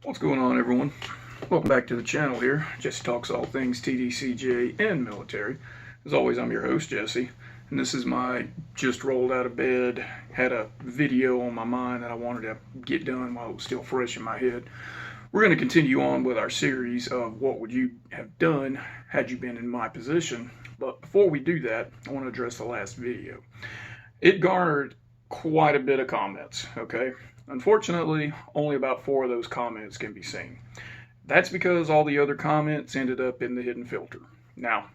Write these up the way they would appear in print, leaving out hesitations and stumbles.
What's going on, everyone? Welcome back to the channel here. Jesse talks all things TDCJ and military. As always, I'm your host, Jesse, and this is my just rolled out of bed, had a video on my mind that I wanted to get done while it was still fresh in my head. We're going to continue on with our series of what would you have done had you been in my position. But before we do that, I want to address the last video. It garnered quite a bit of comments, okay? Unfortunately, only about 4 of those comments can be seen. That's because all the other comments ended up in the hidden filter. Now,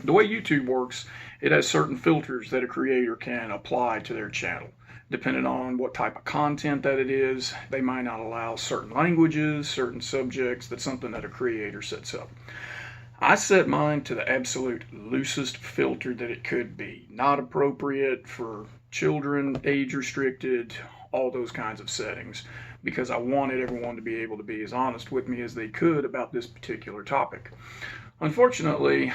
the way YouTube works, it has certain filters that a creator can apply to their channel. Depending on what type of content that it is, they might not allow certain languages, certain subjects. That's something that a creator sets up. I set mine to the absolute loosest filter that it could be. Not appropriate for children, age restricted, all those kinds of settings, because I wanted everyone to be able to be as honest with me as they could about this particular topic. Unfortunately,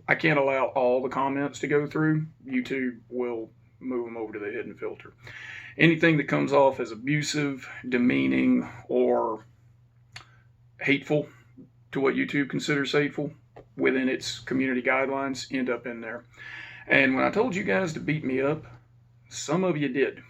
I can't allow all the comments to go through. YouTube will move them over to the hidden filter. Anything that comes off as abusive, demeaning, or hateful to what YouTube considers hateful within its community guidelines end up in there. And when I told you guys to beat me up, some of you did.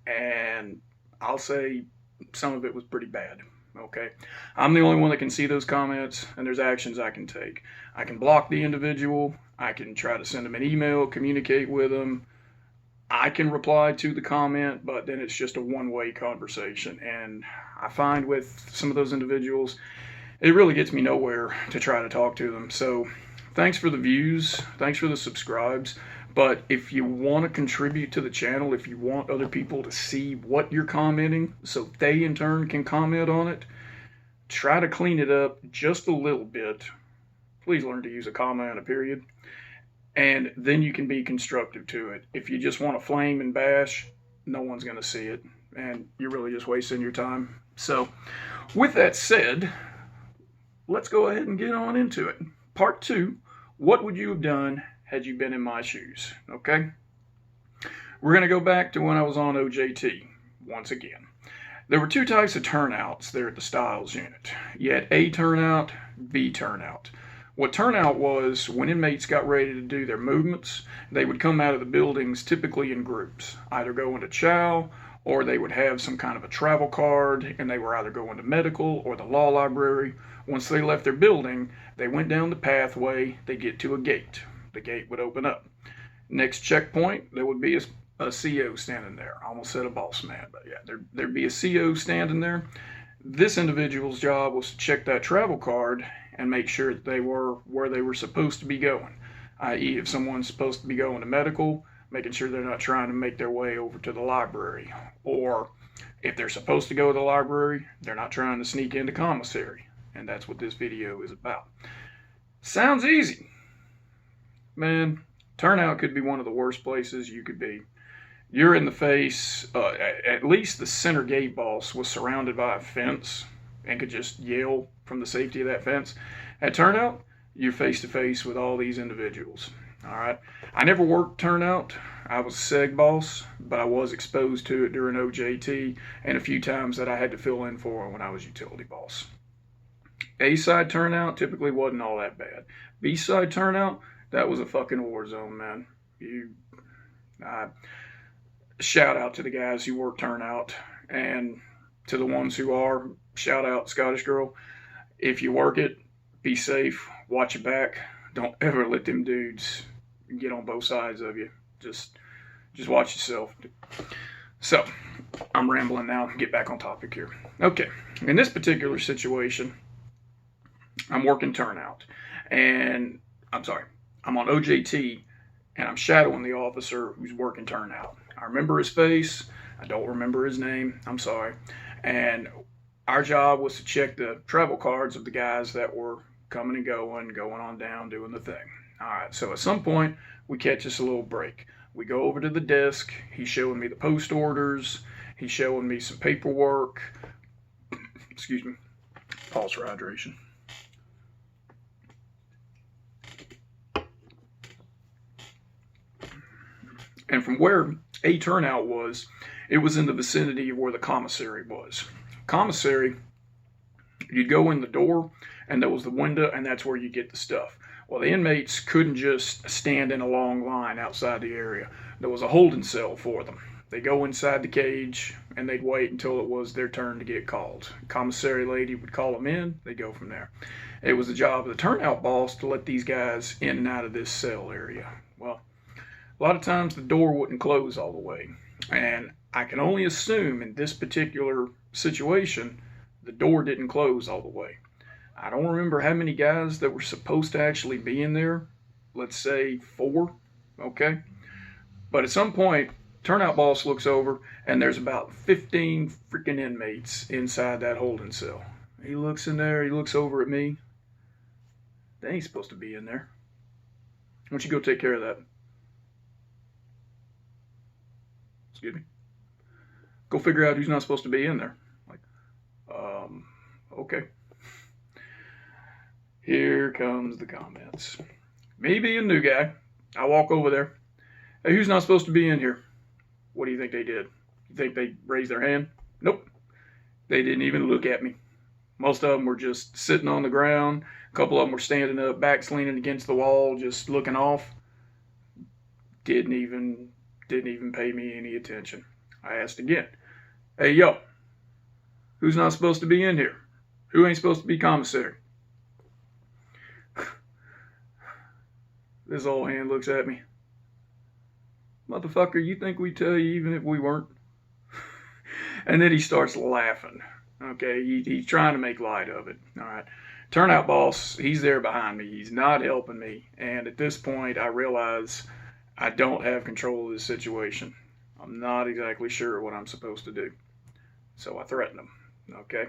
And I'll say some of it was pretty bad. Okay, I'm the only one that can see those comments, and there's actions I can take. I can block the individual. I can try to send them an email, communicate with them. I can reply to the comment, but then it's just a one-way conversation. And I find with some of those individuals, it really gets me nowhere to try to talk to them. So thanks for the views. Thanks for the subscribes. But if you want to contribute to the channel, if you want other people to see what you're commenting so they in turn can comment on it, try to clean it up just a little bit. Please learn to use a comma and a period. And then you can be constructive to it. If you just want to flame and bash, no one's going to see it. And you're really just wasting your time. So with that said, let's go ahead and get on into it. Part 2, what would you have done had you been in my shoes? Okay, we're going to go back to when I was on OJT once again. There were 2 types of turnouts there at the Styles unit. You had A turnout, B turnout. What turnout was, when inmates got ready to do their movements, they would come out of the buildings typically in groups, either going to chow, or they would have some kind of a travel card, and they were either going to medical or the law library. Once they left their building, they went down the pathway, they get to a gate. The gate would open up. Next checkpoint, there would be a CO standing there. I almost said a boss man, but yeah, there'd be a CO standing there. This individual's job was to check that travel card and make sure that they were where they were supposed to be going. I.e., if someone's supposed to be going to medical, making sure they're not trying to make their way over to the library. Or if they're supposed to go to the library, they're not trying to sneak into commissary. And that's what this video is about. Sounds easy. Man, turnout could be one of the worst places you could be. You're in the face, at least the center gate boss was surrounded by a fence and could just yell from the safety of that fence. At turnout, you're face to face with all these individuals. All right. I never worked turnout. I was seg boss, but I was exposed to it during OJT and a few times that I had to fill in for when I was utility boss. A-side turnout typically wasn't all that bad. B-side turnout, that was a fucking war zone, man. Shout out to the guys who work turnout, and to the ones who are, shout out Scottish Girl. If you work it, be safe, watch your back. Don't ever let them dudes get on both sides of you. Just watch yourself. So, I'm rambling now. Get back on topic here. Okay, in this particular situation, I'm working turnout, and I'm on OJT, and I'm shadowing the officer who's working turnout. I remember his face. I don't remember his name. I'm sorry. And our job was to check the travel cards of the guys that were coming and going on down, doing the thing. All right, so at some point, we catch us a little break. We go over to the desk. He's showing me the post orders. He's showing me some paperwork. Excuse me. Pause for hydration. And from where A turnout was, It was in the vicinity of where the commissary was. Commissary, you'd go in the door, and there was the window, and that's where you get the stuff. Well, the inmates couldn't just stand in a long line outside the area. There was a holding cell for them. They go inside the cage, and they'd wait until it was their turn to get called. Commissary lady would call them in. They'd go from there. It was the job of the turnout boss to let these guys in and out of this cell area. Well, a lot of times the door wouldn't close all the way. And I can only assume in this particular situation, the door didn't close all the way. I don't remember how many guys that were supposed to actually be in there. Let's say 4, okay? But at some point, turnout boss looks over, and there's about 15 freaking inmates inside that holding cell. He looks in there, he looks over at me. They ain't supposed to be in there. Why don't you go take care of that? Excuse me. Go figure out who's not supposed to be in there. Like, okay. Here comes the comments. Me being a new guy, I walk over there. Hey, who's not supposed to be in here? What do you think they did? You think they raised their hand? Nope. They didn't even look at me. Most of them were just sitting on the ground. A couple of them were standing up, backs leaning against the wall, just looking off. Didn't even pay me any attention. I asked again. Hey, yo, who's not supposed to be in here? Who ain't supposed to be commissary? This old hand looks at me. Motherfucker, you think we'd tell you even if we weren't? And then he starts laughing. Okay, he's trying to make light of it. All right. Turnout boss, he's there behind me. He's not helping me. And at this point, I realize I don't have control of this situation. I'm not exactly sure what I'm supposed to do. So I threaten him. Okay.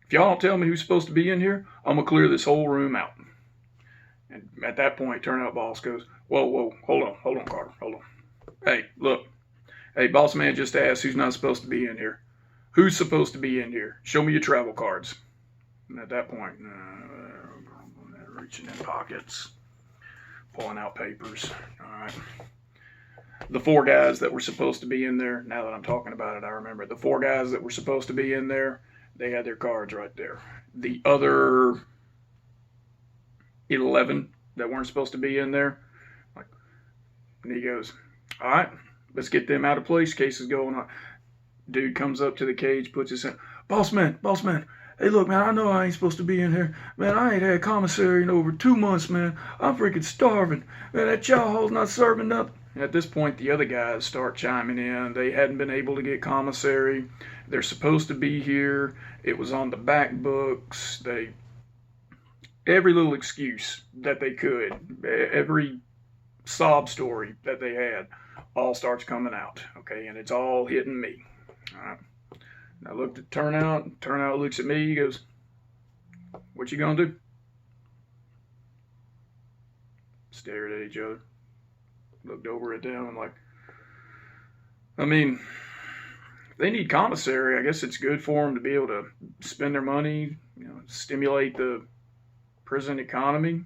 If y'all don't tell me who's supposed to be in here, I'm going to clear this whole room out. And at that point, turnout boss goes, whoa, hold on, Carter, hold on. Hey, look. Hey, boss man just asked who's not supposed to be in here. Who's supposed to be in here? Show me your travel cards. And at that point, reaching in pockets, pulling out papers. All right. The 4 guys that were supposed to be in there, now that I'm talking about it, I remember. The 4 guys that were supposed to be in there, they had their cards right there. The other 11 that weren't supposed to be in there, and he goes, all right, let's get them out of place. Case is going on. Dude comes up to the cage, puts his hand, boss man, hey, look, man, I know I ain't supposed to be in here. Man, I ain't had commissary in over 2 months, man. I'm freaking starving. Man, that chow hall's not serving nothing. And at this point, the other guys start chiming in. They hadn't been able to get commissary. They're supposed to be here. It was on the back books. Every little excuse that they could, every sob story that they had, all starts coming out. Okay, and it's all hitting me. All right. I looked at turnout. Turnout looks at me. He goes, what you gonna do? Stared at each other. Looked over at them. I'm like, I mean, if they need commissary, I guess it's good for them to be able to spend their money, stimulate the prison economy.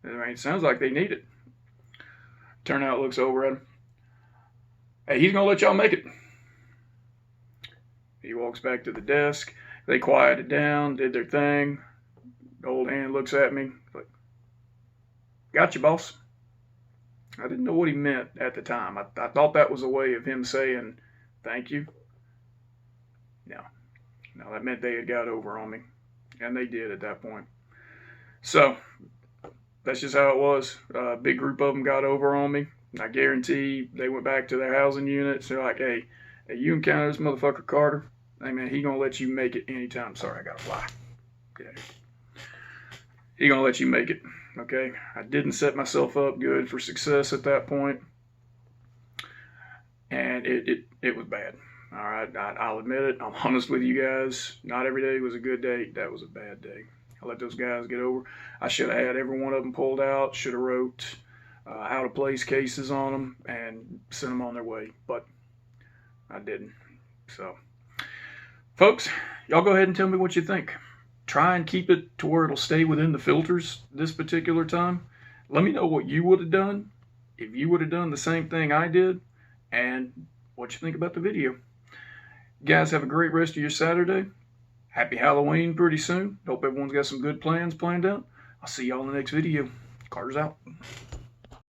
I mean, it sounds like they need it. Turnout looks over at him. Hey, he's gonna let y'all make it. He walks back to the desk. They quieted down, did their thing. The old hand looks at me. Like, got you, boss. I didn't know what he meant at the time. I thought that was a way of him saying thank you. No, that meant they had got over on me. And they did at that point. So, that's just how it was. A big group of them got over on me. I guarantee they went back to their housing units. They're like, hey, you encounter this motherfucker Carter? Hey, man, he gonna let you make it anytime. Sorry, I gotta fly. Yeah. He gonna let you make it, okay? I didn't set myself up good for success at that point. And it was bad. All right, I'll admit it. I'm honest with you guys. Not every day was a good day. That was a bad day. I let those guys get over. I should have had every one of them pulled out. Should have wrote out of place cases on them and sent them on their way. But I didn't. So, folks, y'all go ahead and tell me what you think. Try and keep it to where it'll stay within the filters this particular time. Let me know what you would have done if you would have done the same thing I did, and what you think about the video. Guys, have a great rest of your Saturday. Happy Halloween pretty soon. Hope everyone's got some good plans planned out. I'll see y'all in the next video. Carter's out.